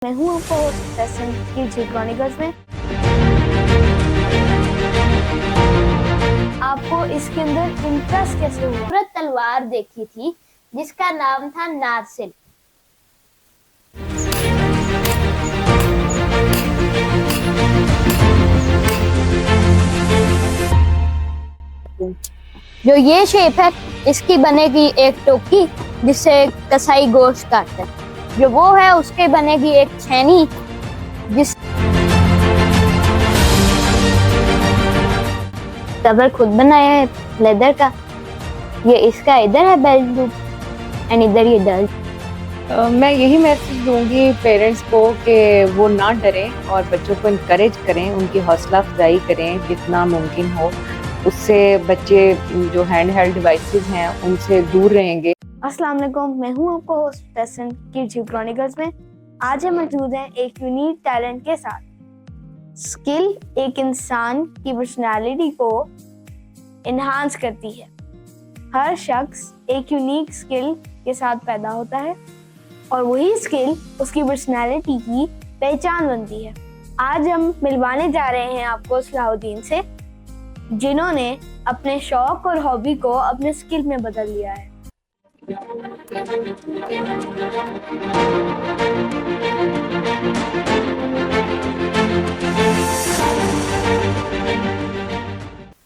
मैं हूँ आपको फैशन की क्रॉनिकल्स में। आपको इसके अंदर इंटरेस्ट कैसे हुआ? खूबसूरत तलवार देखी थी जिसका नाम था नारसिल। जो ये शेप है इसकी बनेगी एक टोकी जिससे कसाई गोश्त काटता है। जो वो है उसके बनेगी एक छेनी जिस कवर खुद बनाया है लेदर का। ये इसका इधर है बेल्ट लूप एंड इधर ये डल। मैं यही मैसेज दूंगी पेरेंट्स को कि वो ना डरें और बच्चों को इनकरेज करें, उनकी हौसला अफजाई करें जितना मुमकिन हो। उससे बच्चे जो हैंड हेल्ड डिवाइसेस हैं उनसे दूर रहेंगे। अस्सलाम वालेकुम, मैं हूँ आपको होस्ट फैशन की क्रॉनिकल्स में। आज हम मौजूद हैं एक यूनिक टैलेंट के साथ। स्किल एक इंसान की पर्सनालिटी को इन्हांस करती है। हर शख्स एक यूनिक स्किल के साथ पैदा होता है और वही स्किल उसकी पर्सनालिटी की पहचान बनती है। आज हम मिलवाने जा रहे हैं आपको सलाहुद्दीन से, जिन्होंने अपने शौक और हॉबी को अपने स्किल में बदल लिया है।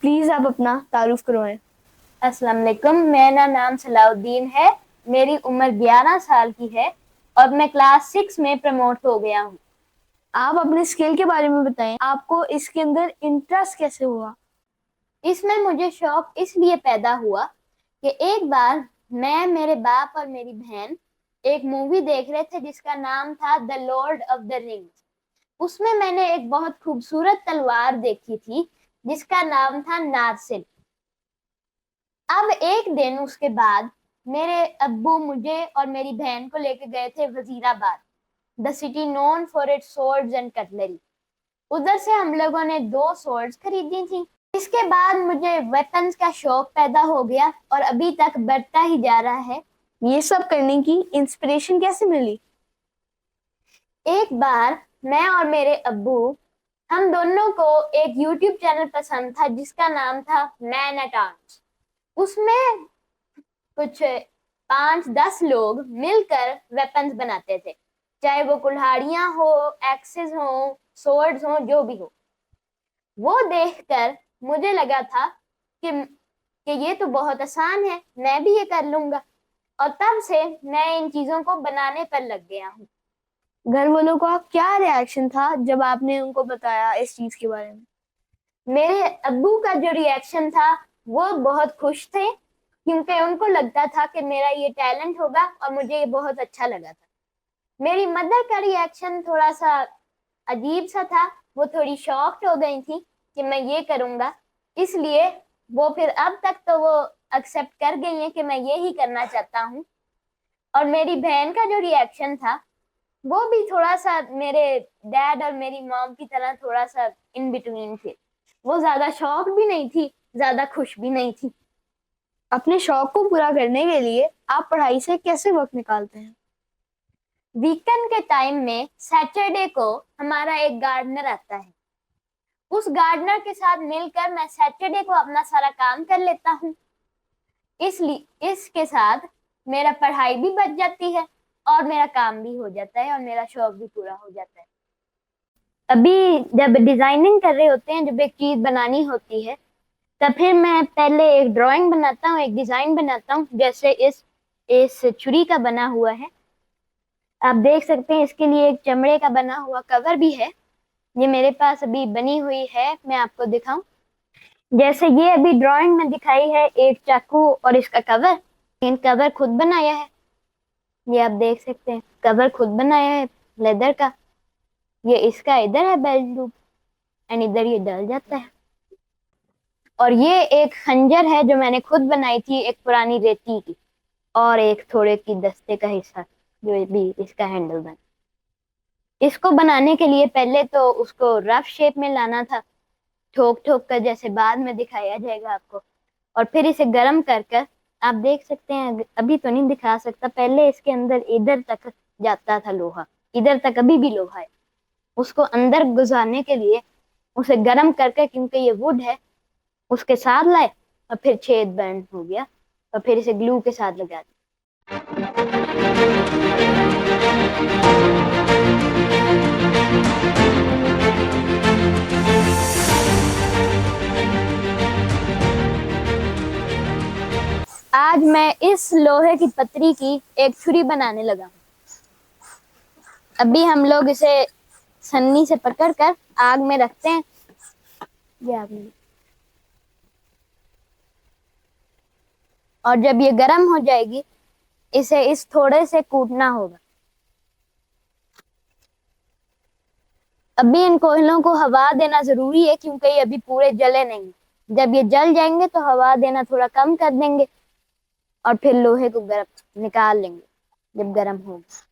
प्लीज आप अपना तारुफ करवाएं। अस्सलाम वालेकुम, मेरा नाम सलाहुद्दीन है। मेरी उम्र 11 साल की है और मैं क्लास 6 में प्रमोट हो गया हूँ। आप अपने स्किल के बारे में बताएं। आपको इसके अंदर इंटरेस्ट कैसे हुआ? इसमें मुझे शौक इसलिए पैदा हुआ कि एक बार मैं, मेरे बाप और मेरी बहन एक मूवी देख रहे थे जिसका नाम था the Lord of the rings. उसमें मैंने एक बहुत खूबसूरत तलवार देखी थी जिसका नाम था नारसिल। अब एक दिन उसके बाद मेरे अब्बू मुझे और मेरी बहन को लेके गए थे Wazirabad, the city known for its swords and cutlery. उधर से हम लोगों ने 2 सॉर्ड्स खरीदी थी। इसके बाद मुझे वेपन्स का शौक पैदा हो गया और अभी तक बढ़ता ही जा रहा है। ये सब करने की इंस्पिरेशन कैसे मिली? एक बार मैं और मेरे अब्बू, हम दोनों को एक YouTube चैनल पसंद था जिसका नाम था मैन एट आर्म्स। उसमें कुछ 5-10 लोग मिलकर वेपन्स बनाते थे, चाहे वो कुल्हाड़ियां हो, एक्सेस हो, सोर्ड्स हो, जो भी हो। वो देखकर मुझे लगा था कि ये तो बहुत आसान है, मैं भी ये कर लूंगा। और तब से मैं इन चीजों को बनाने पर लग गया हूँ। घर वालों का क्या रिएक्शन था जब आपने उनको बताया इस चीज के बारे में? मेरे अब्बू का जो रिएक्शन था वो बहुत खुश थे, क्योंकि उनको लगता था कि मेरा ये टैलेंट होगा और मुझे ये बहुत अच्छा लगा था। मेरी मदर का रिएक्शन थोड़ा सा अजीब सा था। वो थोड़ी शॉक्ड हो गई थी कि मैं ये करूंगा, इसलिए वो फिर अब तक तो वो एक्सेप्ट कर गई हैं कि मैं ये ही करना चाहता हूँ। और मेरी बहन का जो रिएक्शन था वो भी थोड़ा सा मेरे डैड और मेरी मॉम की तरह थोड़ा सा इन बिटवीन थे। वो ज्यादा शॉक भी नहीं थी, ज्यादा खुश भी नहीं थी। अपने शौक को पूरा करने के लिए आप पढ़ाई से कैसे वक्त निकालते हैं? वीकेंड के टाइम में सैटरडे को हमारा एक गार्डनर आता है। उस गार्डनर के साथ मिलकर मैं सैटरडे को अपना सारा काम कर लेता हूँ। इसलिए इसके साथ मेरा पढ़ाई भी बच जाती है और मेरा काम भी हो जाता है और मेरा शौक भी पूरा हो जाता है। अभी जब डिजाइनिंग कर रहे होते हैं, जब एक चीज बनानी होती है, तब फिर मैं पहले एक ड्राइंग बनाता हूँ, एक डिजाइन बनाता हूँ। जैसे इस छुरी का बना हुआ है, आप देख सकते हैं। इसके लिए एक चमड़े का बना हुआ कवर भी है, ये मेरे पास अभी बनी हुई है, मैं आपको दिखाऊं। जैसे ये अभी ड्राइंग में दिखाई है, एक चाकू और इसका कवर। इन कवर खुद बनाया है, ये आप देख सकते हैं। कवर खुद बनाया है लेदर का। ये इसका इधर है बेल्ट लूप एंड इधर ये डल जाता है। और ये एक खंजर है जो मैंने खुद बनाई थी, एक पुरानी रेती की, और एक थोड़े की दस्ते का हिस्सा जो भी इसका हैंडल बना। इसको बनाने के लिए पहले तो उसको रफ शेप में लाना था, ठोक ठोक कर, जैसे बाद में दिखाया जाएगा आपको। और फिर इसे गर्म कर कर, आप देख सकते हैं, अभी तो नहीं दिखा सकता, पहले इसके अंदर इधर तक जाता था लोहा, इधर तक अभी भी लोहा है। उसको अंदर गुजारने के लिए उसे गर्म करके, क्योंकि ये वुड है, उसके साथ लाए और फिर छेद बैंड हो गया और फिर इसे ग्लू के साथ लगा दिया। आज मैं इस लोहे की पतरी की एक छुरी बनाने लगा हूँ। अभी हम लोग इसे सन्नी से पकड़कर आग में रखते हैं। ये आग में, और जब ये गर्म हो जाएगी इसे इस थोड़े से कूटना होगा। अभी इन कोयलों को हवा देना जरूरी है, क्योंकि ये अभी पूरे जले नहीं। जब ये जल जाएंगे तो हवा देना थोड़ा कम कर देंगे और फिर लोहे को गर्म निकाल लेंगे जब गर्म होगा।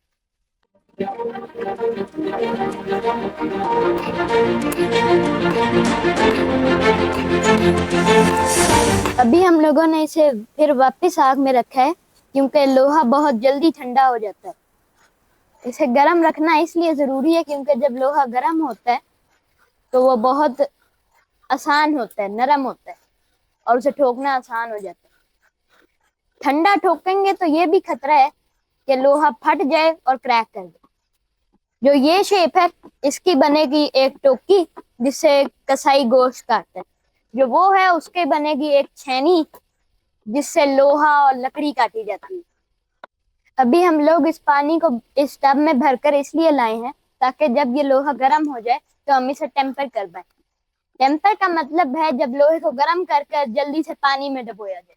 अभी हम लोगों ने इसे फिर वापस आग में रखा है, क्योंकि लोहा बहुत जल्दी ठंडा हो जाता है। इसे गर्म रखना इसलिए जरूरी है क्योंकि जब लोहा गर्म होता है तो वो बहुत आसान होता है, नरम होता है और उसे ठोकना आसान हो जाता है। ठंडा ठोकेंगे तो ये भी खतरा है कि लोहा फट जाए और क्रैक कर दे। जो ये शेप है इसकी बनेगी एक टोकी जिससे कसाई गोश्त काटता है। जो वो है उसके बनेगी एक छेनी जिससे लोहा और लकड़ी काटी जाती है। अभी हम लोग इस पानी को इस टब में भरकर इसलिए लाए हैं ताकि जब ये लोहा गर्म हो जाए तो हम इसे टेम्पर कर पाए। टेम्पर का मतलब है जब लोहे को गर्म करके जल्दी से पानी में डुबोया जाए।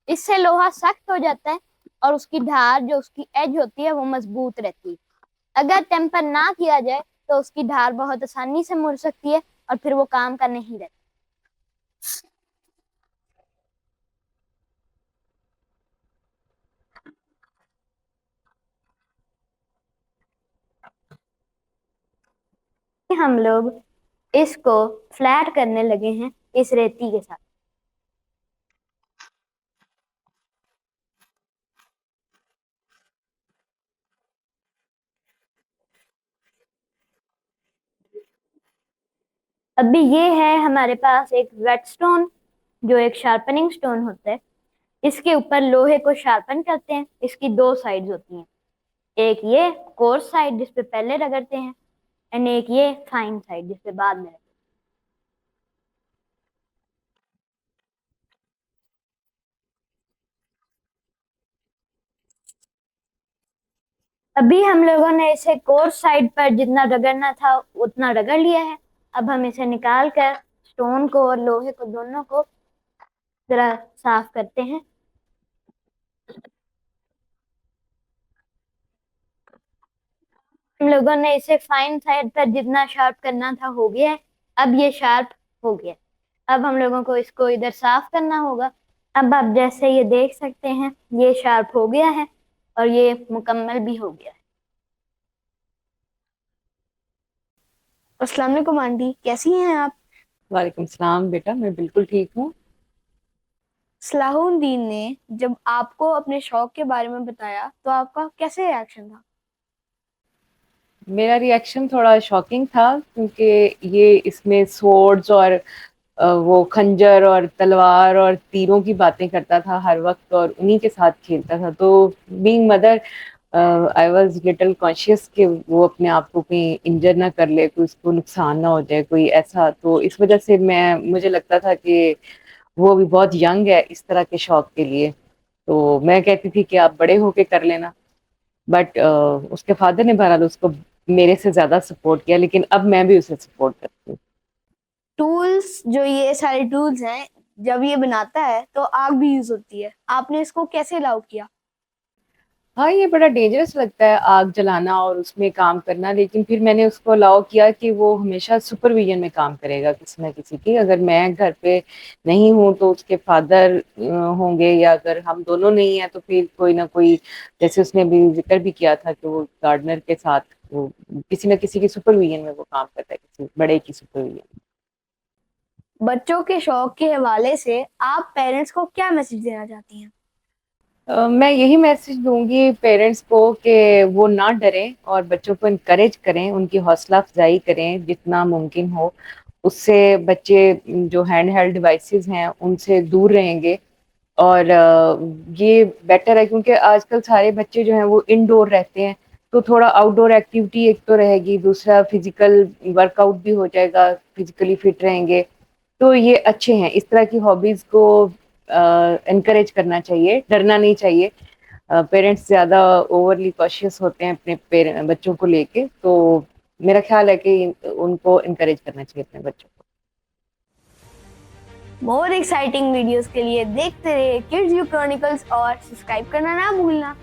इससे लोहा सख्त हो जाता है और उसकी धार, जो उसकी एज होती है, वो मजबूत रहती है। अगर टेम्पर ना किया जाए तो उसकी धार बहुत आसानी से मुड़ सकती है और फिर वो काम का नहीं रहता। हम लोग इसको फ्लैट करने लगे हैं इस रेती के साथ। अभी ये है हमारे पास एक वेट स्टोन, जो एक शार्पनिंग स्टोन होता है। इसके ऊपर लोहे को शार्पन करते हैं। इसकी दो साइड्स होती हैं, एक ये कोर्स साइड जिस पे पहले रगड़ते हैं एंड एक ये फाइन साइड जिस पे बाद में रगड़ते हैं। अभी हम लोगों ने इसे कोर्स साइड पर जितना रगड़ना था उतना रगड़ लिया है। अब हम इसे निकाल कर स्टोन को और लोहे को दोनों को जरा साफ करते हैं। हम लोगों ने इसे फाइन साइड पर जितना शार्प करना था हो गया है। अब ये शार्प हो गया। अब हम लोगों को इसको इधर साफ करना होगा। अब आप जैसे ये देख सकते हैं ये शार्प हो गया है और ये मुकम्मल भी हो गया है। अस्सलाम वालेकुम आंटी, कैसी हैं आप? वालेकुम सलाम बेटा, मैं बिल्कुल ठीक हूँ। सलाहुद्दीन ने जब आपको अपने शौक के बारे में बताया तो आपका कैसे रिएक्शन था? मेरा रिएक्शन थोड़ा शॉकिंग था क्योंकि ये इसमें स्वर्ड्स और वो खंजर और तलवार और तीरों की बातें करता था हर वक्त और उन्हीं के साथ खेलता था। तो being mother I was little conscious कि वो अपने आप को कहीं इंजर ना कर ले, कोई उसको नुकसान ना हो जाए कोई ऐसा। तो इस वजह से मुझे लगता था कि वो भी बहुत यंग है इस तरह के शौक के लिए। तो मैं कहती थी कि आप बड़े होके कर लेना, बट उसके फादर ने बहरहाल उसको मेरे से ज्यादा सपोर्ट किया, लेकिन अब मैं भी उसे सपोर्ट करती हूँ। टूल्स, जो ये सारे टूल्स हैं, जब ये बनाता है तो आग भी यूज होती है। आपने इसको कैसे अलाउ किया? हाँ, ये बड़ा डेंजरस लगता है आग जलाना और उसमें काम करना, लेकिन फिर मैंने उसको अलाउ किया कि वो हमेशा सुपरविजन में काम करेगा किसी ना किसी की। अगर मैं घर पे नहीं हूँ तो उसके फादर होंगे, या अगर हम दोनों नहीं है तो फिर कोई ना कोई, जैसे उसने भी जिक्र भी किया था कि वो गार्डनर के साथ वो किसी ना किसी की सुपरविजन में वो काम करता है, किसी बड़े की सुपरविजन। बच्चों के शौक के हवाले से आप पेरेंट्स को क्या मैसेज देना चाहती हैं? मैं यही मैसेज दूंगी पेरेंट्स को कि वो ना डरें और बच्चों को इनकरेज करें, उनकी हौसला अफजाई करें जितना मुमकिन हो। उससे बच्चे जो हैंड हेल्ड डिवाइसेस हैं उनसे दूर रहेंगे। और ये बेटर है क्योंकि आजकल सारे बच्चे जो हैं वो इंडोर रहते हैं, तो थोड़ा आउटडोर एक्टिविटी एक तो रहेगी, दूसरा फिजिकल वर्कआउट भी हो जाएगा, फिजिकली फिट रहेंगे। तो ये अच्छे हैं, इस तरह की हॉबीज को एनकरेज करना चाहिए, डरना नहीं चाहिए। पेरेंट्स ज्यादा ओवरली कॉशियस होते हैं अपने बच्चों को लेके, तो मेरा ख्याल है कि उनको इनकरेज करना चाहिए अपने बच्चों को। मोर एक्साइटिंग वीडियोस के लिए देखते रहिए किड्स यू क्रॉनिकल्स और सब्सक्राइब करना ना भूलना।